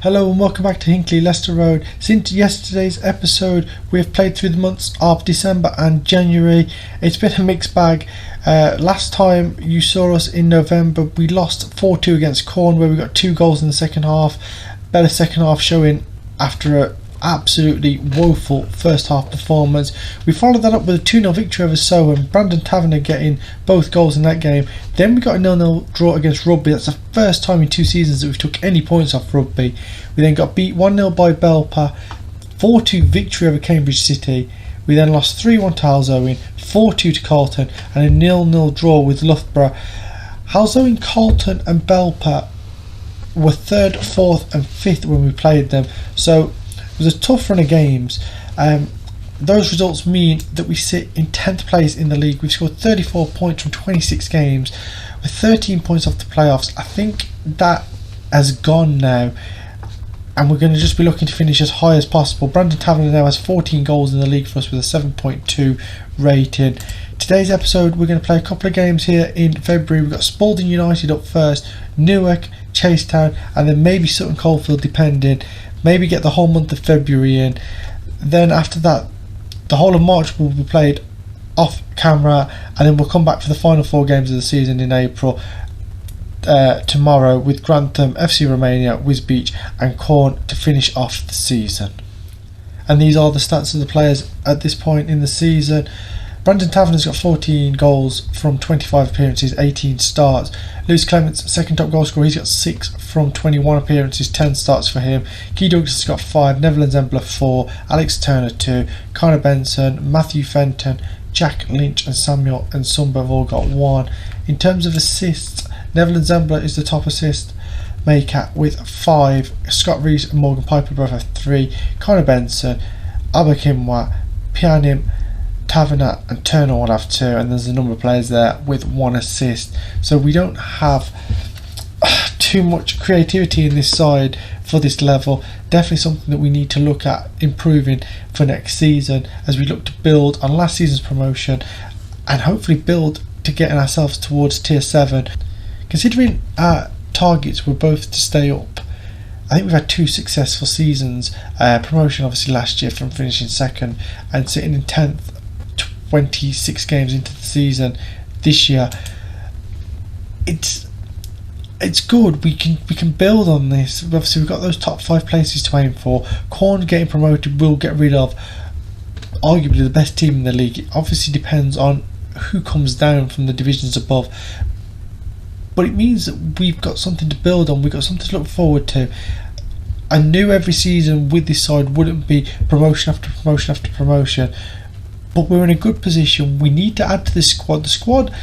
Hello and welcome back to Hinckley Leicester Road. Since yesterday's episode, we have played through the months of December and January. It's been a mixed bag. Last time you saw us in November, we lost 4-2 against Corn, where we got 2 goals in the second half. Better second half showing after a absolutely woeful first half performance. We followed that up with a 2-0 victory over Soham, Brandon Taverner getting both goals in that game. Then we got a 0-0 draw against Rugby. That's the first time in 2 seasons that we've took any points off Rugby. We then got beat 1-0 by Belper, 4-2 victory over Cambridge City. We then lost 3-1 to Halzowen, 4-2 to Carlton, and a 0-0 draw with Loughborough. Halzowen, Carlton and Belper were 3rd, 4th and 5th when we played them, so it was a tough run of games. Those results mean that we sit in 10th place in the league. We've scored 34 points from 26 games with 13 points off the playoffs. I think that has gone now, and we're going to just be looking to finish as high as possible. Brandon Taverner now has 14 goals in the league for us with a 7.2 rating. Today's episode, we're going to play a couple of games here in February. We've got Spalding United up first, Newark, Chasetown, and then maybe Sutton Coldfield depending. Maybe get the whole month of February in. Then after that, the whole of March will be played off camera, and then we'll come back for the final 4 games of the season in April. Tomorrow with Grantham, FC Romania, Wisbech and Corn to finish off the season. And these are the stats of the players at this point in the season. Brandon Taverner's got 14 goals from 25 appearances, 18 starts. Lewis Clements, second top goal scorer, he's got 6 from 21 appearances, 10 starts for him. Key Douglas has got 5, Neville Zembler 4, Alex Turner 2, Connor Benson, Matthew Fenton, Jack Lynch and Samuel and Sumba have all got 1. In terms of assists, Neville Zembler is the top assist maker with 5. Scott Rees and Morgan Piper both have 3. Connor Benson, Abakimwa, Pianim, Taverner and Turner all have 2, and there's a number of players there with 1 assist. So we don't have too much creativity in this side for this level. Definitely something that we need to look at improving for next season as we look to build on last season's promotion and hopefully build to getting ourselves towards tier 7. Considering our targets were both to stay up, I think we've had 2 successful seasons. Promotion obviously last year from finishing 2nd and sitting in 10th 26 games into the season. This year it's good. We can build on this. Obviously we've got those top 5 places to aim for. Corn getting promoted will get rid of arguably the best team in the league. It obviously depends on who comes down from the divisions above, but it means that we've got something to build on. We've got something to look forward to. I knew every season with this side wouldn't be promotion after promotion after promotion, but we're in a good position. We need to add to this squad. The squad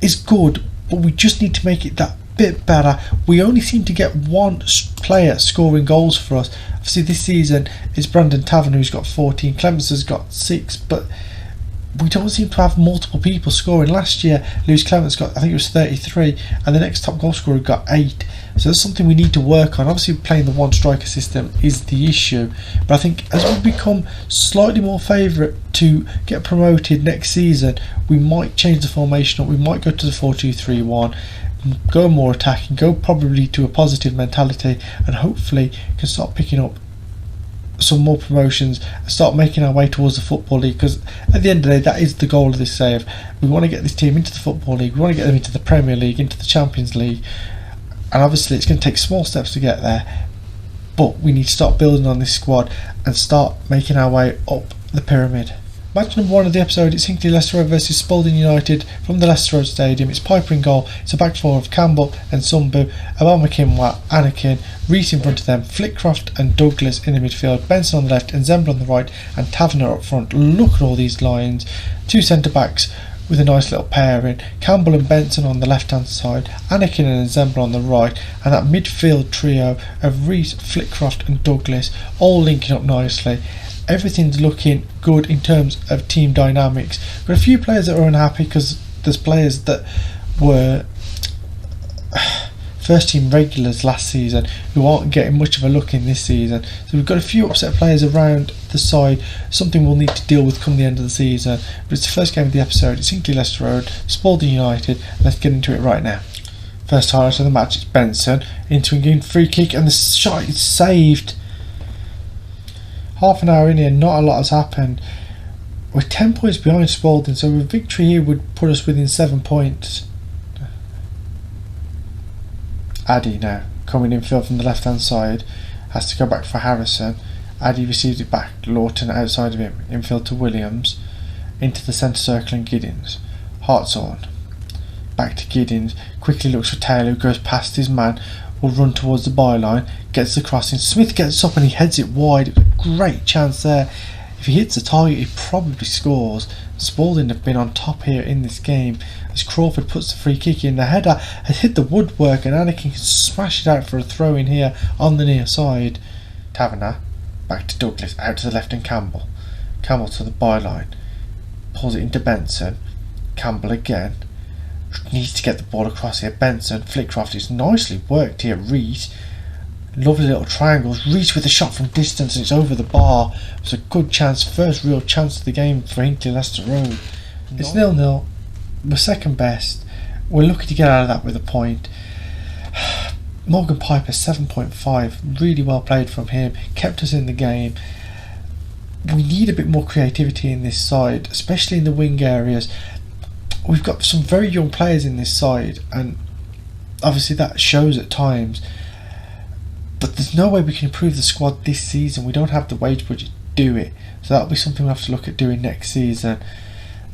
is good, but we just need to make it that bit better. We only seem to get 1 player scoring goals for us. Obviously this season it's Brandon Taverner who's got 14, Clemens has got 6, but we don't seem to have multiple people scoring. Last year Lewis Clements got, I think it was 33, and the next top goal scorer got 8. So that's something we need to work on. Obviously playing the 1 striker system is the issue, but I think as we become slightly more favourite to get promoted next season, we might change the formation up. We might go to the 4-2-3-1, go more attacking, go probably to a positive mentality, and hopefully can start picking up some more promotions and start making our way towards the Football League, because at the end of the day that is the goal of this save. We want to get this team into the Football League, we want to get them into the Premier League, into the Champions League, and obviously it's going to take small steps to get there, but we need to start building on this squad and start making our way up the pyramid. Match number 1 of the episode, it's Hinckley Leicester Road versus Spalding United from the Leicester Road Stadium. It's Piper in goal, it's a back 4 of Campbell and Sumbu, Abamakimwa, Anakin, Rees in front of them, Flickcroft and Douglas in the midfield, Benson on the left and Zembler on the right and Taverner up front. Look at all these lines. 2 centre backs with a nice little pairing, Campbell and Benson on the left hand side, Anakin and Zembler on the right, and that midfield trio of Rees, Flickcroft and Douglas all linking up nicely. Everything's looking good in terms of team dynamics. Got a few players that are unhappy because there's players that were first team regulars last season who aren't getting much of a look in this season. So we've got a few upset players around the side, something we'll need to deal with come the end of the season. But it's the first game of the episode. It's Hinckley Leicester Road, Spalding United. Let's get into it right now. First highlight of the match is Benson into a free kick, and the shot is saved. Half an hour in here, not a lot has happened. We're 10 points behind Spalding, so a victory here would put us within 7 points. Addy now coming infield from the left hand side, has to go back for Harrison. Addy receives it back, Lawton outside of him, infield to Williams, into the centre circle and Giddins. Hartshorn back to Giddins, quickly looks for Taylor, who goes past his man, will run towards the byline, gets the crossing, Smith gets up and he heads it wide. It was a great chance there. If he hits the target, he probably scores. Spalding have been on top here in this game as Crawford puts the free kick in. The header has hit the woodwork and Anakin can smash it out for a throw in here on the near side. Taverner back to Douglas, out to the left and Campbell. Campbell to the byline, pulls it into Benson. Campbell again, needs to get the ball across here. Benson, Flickcroft is nicely worked here. Reese, lovely little triangles. Reese with a shot from distance and it's over the bar. It was a good chance, first real chance of the game for Hinckley Leicester Road. It's 0-0. We're second best. We're lucky to get out of that with a point. Morgan Piper 7.5, really well played from him, kept us in the game. We need a bit more creativity in this side, especially in the wing areas. We've got some very young players in this side and obviously that shows at times, but there's no way we can improve the squad this season. We don't have the wage budget to do it, so that'll be something we'll have to look at doing next season.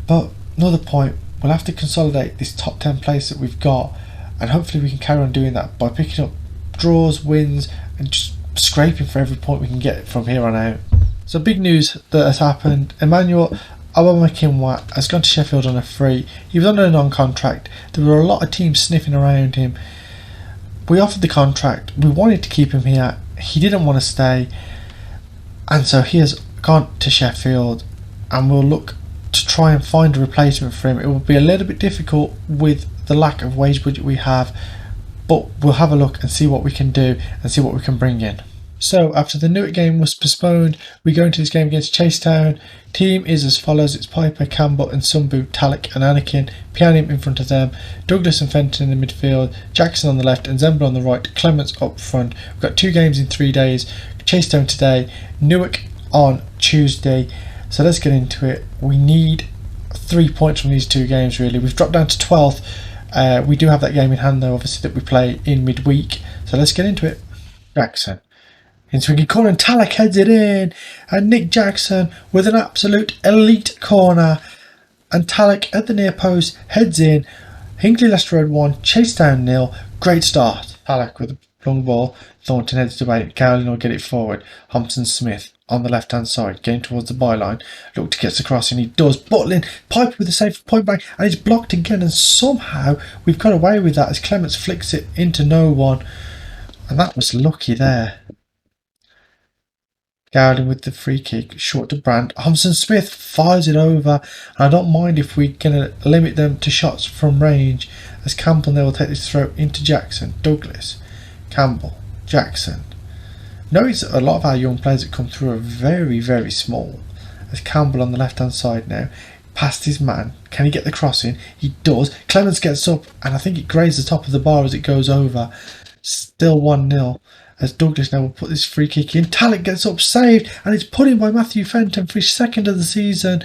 But another point, we'll have to consolidate this top 10 place that we've got, and hopefully we can carry on doing that by picking up draws, wins and just scraping for every point we can get from here on out. So big news that has happened. Emmanuel Aubameyang has gone to Sheffield on a free. He was on a non-contract. There were a lot of teams sniffing around him. We offered the contract. We wanted to keep him here. He didn't want to stay, and so he has gone to Sheffield, and we'll look to try and find a replacement for him. It will be a little bit difficult with the lack of wage budget we have, but we'll have a look and see what we can do and see what we can bring in. So after the Newark game was postponed, we go into this game against Chasetown. Team is as follows: it's Piper, Campbell and Sumbu, Talick and Anakin, Pianim in front of them, Douglas and Fenton in the midfield, Jackson on the left and Zembla on the right, Clements up front. We've got 2 games in 3 days, Chasetown today, Newark on Tuesday. So let's get into it. We need 3 points from these 2 games really. We've dropped down to 12th. We do have that game in hand though, obviously, that we play in midweek. So let's get into it. Jackson in swinging corner and Talick heads it in, and Nick Jackson with an absolute elite corner, and Talick at the near post heads in. Hinckley Leicester Road 1, Chasetown 0. Great start. Talick with a long ball, Thornton heads it away, Cowling will get it forward. Thompson Smith on the left hand side, getting towards the byline, look to get across and he does. Butlin, Piper with a save for point blank, and it's blocked again, and somehow we've got away with that as Clements flicks it into no one, and that was lucky there. Gowling with the free kick, short to Brandt. Thompson Smith fires it over, and I don't mind if we're going to limit them to shots from range, as Campbell now will take this throw into Jackson. Douglas, Campbell, Jackson. Notice a lot of our young players that come through are very, very small, as Campbell on the left hand side now, past his man. Can he get the cross in? He does. Clements gets up, and I think it grazes the top of the bar as it goes over. Still 1-0. As Douglas now will put this free kick in. Talick gets up, saved, and it's put in by Matthew Fenton for his 2nd of the season.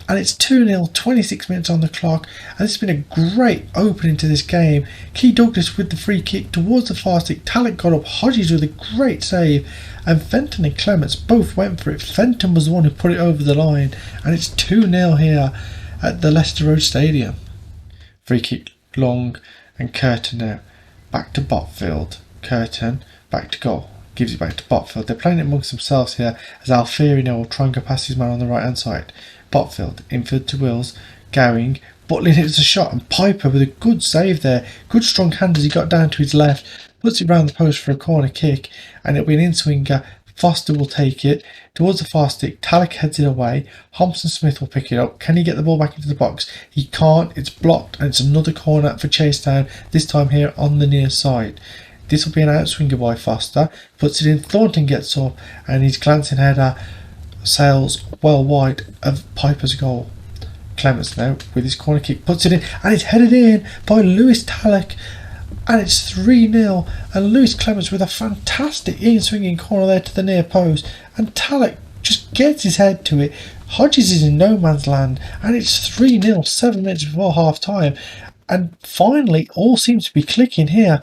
And it's 2-0, 26 minutes on the clock. And it's been a great opening to this game. Key Douglas with the free kick towards the far stick. Talick got up, Hodges with a great save. And Fenton and Clements both went for it. Fenton was the one who put it over the line. And it's 2-0 here at the Leicester Road Stadium. Free kick long, and Curtin now back to Botfield. Curtin back to goal, gives it back to Botfield. They're playing it amongst themselves here as Alfieri now will try and go past his man on the right hand side. Botfield, infield to Wills, Gowing, Butlin hits a shot, and Piper with a good save there. Good strong hand as he got down to his left, puts it round the post for a corner kick, and it'll be an in-swinger. Foster will take it towards the far stick. Talick heads it away. Thompson Smith will pick it up. Can he get the ball back into the box? He can't. It's blocked, and it's another corner for Chasetown, this time here on the near side. This will be an outswinger by Foster. Puts it in. Thornton gets up, and his glancing header sails well wide of Piper's goal. Clements now with his corner kick puts it in, and it's headed in by Lewis Talick. and it's 3-0, and Lewis Clements with a fantastic in-swinging corner there to the near post, and Talek just gets his head to it. Hodges is in no man's land, and it's 3-0 7 minutes before half time. And finally, all seems to be clicking here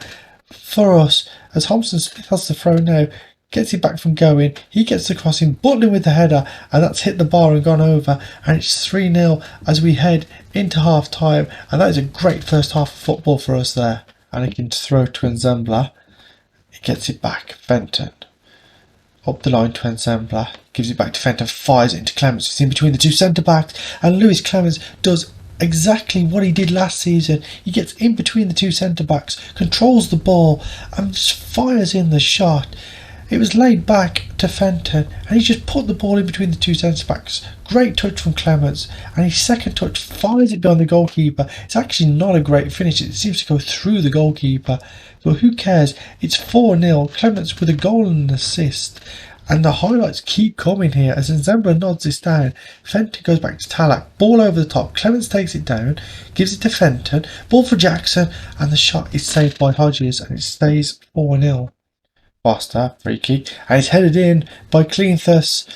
for us as Thompson Smith has the throw now, gets it back from going. He gets the crossing, Butler with the header, and that's hit the bar and gone over. And it's 3-0 as we head into half time. And that is a great first half of football for us there. And he can throw to Enzembla. He gets it back. Fenton. Up the line to Enzembla. Gives it back to Fenton. Fires it into Clements. It's in between the two centre backs. And Lewis Clements does exactly what he did last season. He gets in between the two centre backs, controls the ball, and just fires in the shot. It was laid back to Fenton, and he just put the ball in between the two centre backs. Great touch from Clements, and his second touch fires it behind the goalkeeper. It's actually not a great finish. It seems to go through the goalkeeper, but who cares? It's 4-0. Clements with a goal and an assist. And the highlights keep coming here as Enzembla nods this down. Fenton goes back to Talak. Ball over the top. Clements takes it down. Gives it to Fenton. Ball for Jackson. And the shot is saved by Hodges. And it stays 4-0. Foster, free kick. And it's headed in by Cleanthus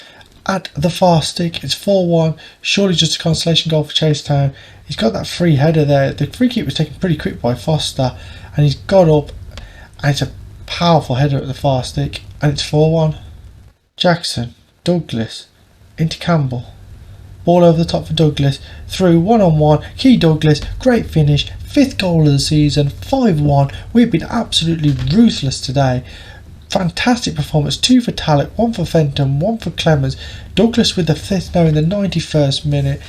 at the far stick. It's 4-1. Surely just a consolation goal for Chasetown. He's got that free header there. The free kick was taken pretty quick by Foster. And he's got up. And it's a powerful header at the far stick. And it's 4-1. Jackson, Douglas, into Campbell. Ball over the top for Douglas. Through one-on-one. Key Douglas, great finish. 5th goal of the season, 5-1. We've been absolutely ruthless today. Fantastic performance. 2 for Talek, 1 for Fenton, 1 for Clemens. Douglas with the 5th now in the 91st minute.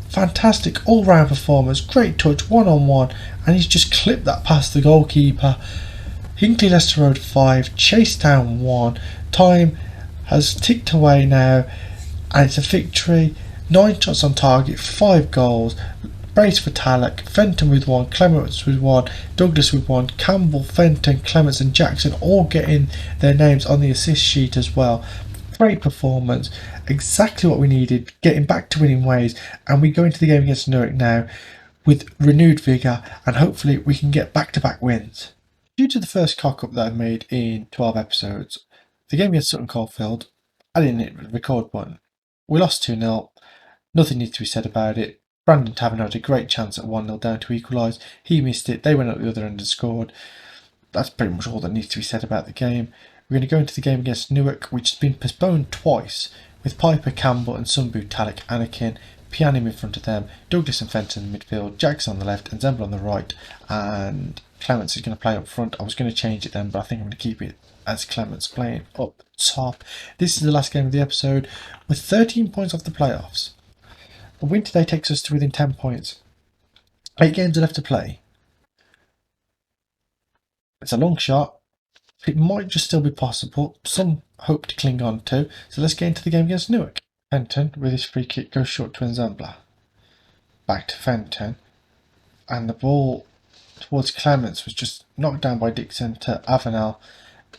Fantastic all-round performance. Great touch, one-on-one. And he's just clipped that past the goalkeeper. Hinckley Leicester Road 5, Chasetown 1. Time has ticked away now, and it's a victory. 9 shots on target, 5 goals. Brace for Talek, Fenton with 1, Clements with 1, Douglas with 1, Campbell, Fenton, Clements and Jackson all getting their names on the assist sheet as well. Great performance, exactly what we needed, getting back to winning ways, and we go into the game against Newark now with renewed vigour, and hopefully we can get back-to-back wins. Due to the first cock-up that I've made in 12 episodes, the game against Sutton Coldfield, I didn't hit the record button. We lost 2-0. Nothing needs to be said about it. Brandon Tavern had a great chance at 1-0 down to equalise. He missed it. They went up the other end and scored. That's pretty much all that needs to be said about the game. We're going to go into the game against Newark, which has been postponed twice, with Piper, Campbell and Sunbu, Talek, Anakin, Pianim in front of them, Douglas and Fenton in the midfield, Jackson on the left and Zembla on the right, and Clements is going to play up front. I was going to change it then, but I think I'm going to keep it as Clements playing up top. This is the last game of the episode with 13 points off the playoffs. A win today takes us to within 10 points. 8 games are left to play. It's a long shot. It might just still be possible. Some hope to cling on to. So let's get into the game against Newark. Fenton with his free kick goes short to Enzembla. Back to Fenton. And the ball towards Clements was just knocked down by Dixon to Avenel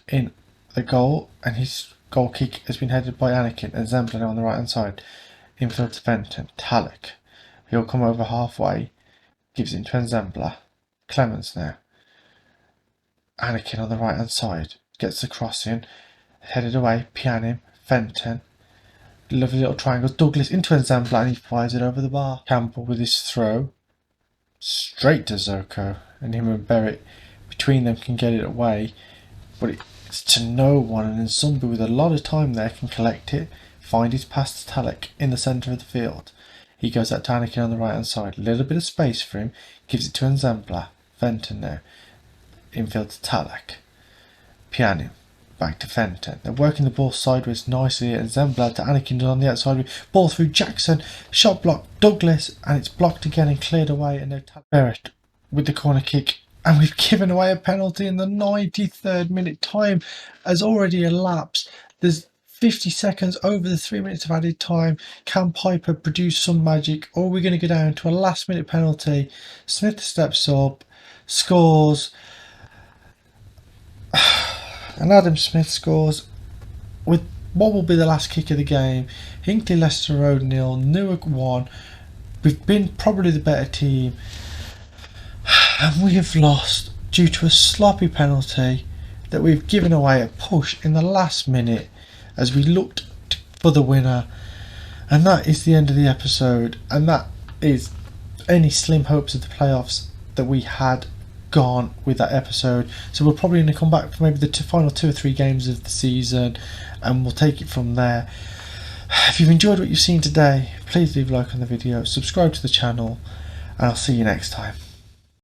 in the goal, and his goal kick has been headed by Anakin and Zembla on the right hand side. Infield to Fenton. Talek. He'll come over halfway. Gives it to Zembla. Clements now. Anakin on the right hand side. Gets the cross in. Headed away. Pianim. Fenton. Lovely little triangles. Douglas into Zembla and he fires it over the bar. Campbell with his throw. Straight to Zoko. And him and Berritt between them can get it away. But it's to no one, and then Sunbu with a lot of time there can collect it, find his pass to Talek in the centre of the field. He goes out to Anakin on the right hand side, a little bit of space for him, gives it to Enzembla. Fenton now, infield to Talek. Pianim, back to Fenton. They're working the ball sideways nicely, and Enzembla to Anakin on the outside, ball through Jackson, shot blocked Douglas, and it's blocked again and cleared away, and now Berritt with the corner kick. And we've given away a penalty in the 93rd minute. Time has already elapsed. There's 50 seconds over the 3 minutes of added time. Can Piper produce some magic, or are we going to go down to a last minute penalty? Smith steps up, scores, and Adam Smith scores with what will be the last kick of the game. Hinckley Leicester Road 0, Newark 1. We've been probably the better team. And we have lost due to a sloppy penalty that we've given away a push in the last minute as we looked for the winner. And that is the end of the episode, and that is any slim hopes of the playoffs that we had gone with that episode. So we're probably going to come back for maybe the final 2 or 3 games of the season, and we'll take it from there. If you've enjoyed what you've seen today, please leave a like on the video, subscribe to the channel, and I'll see you next time.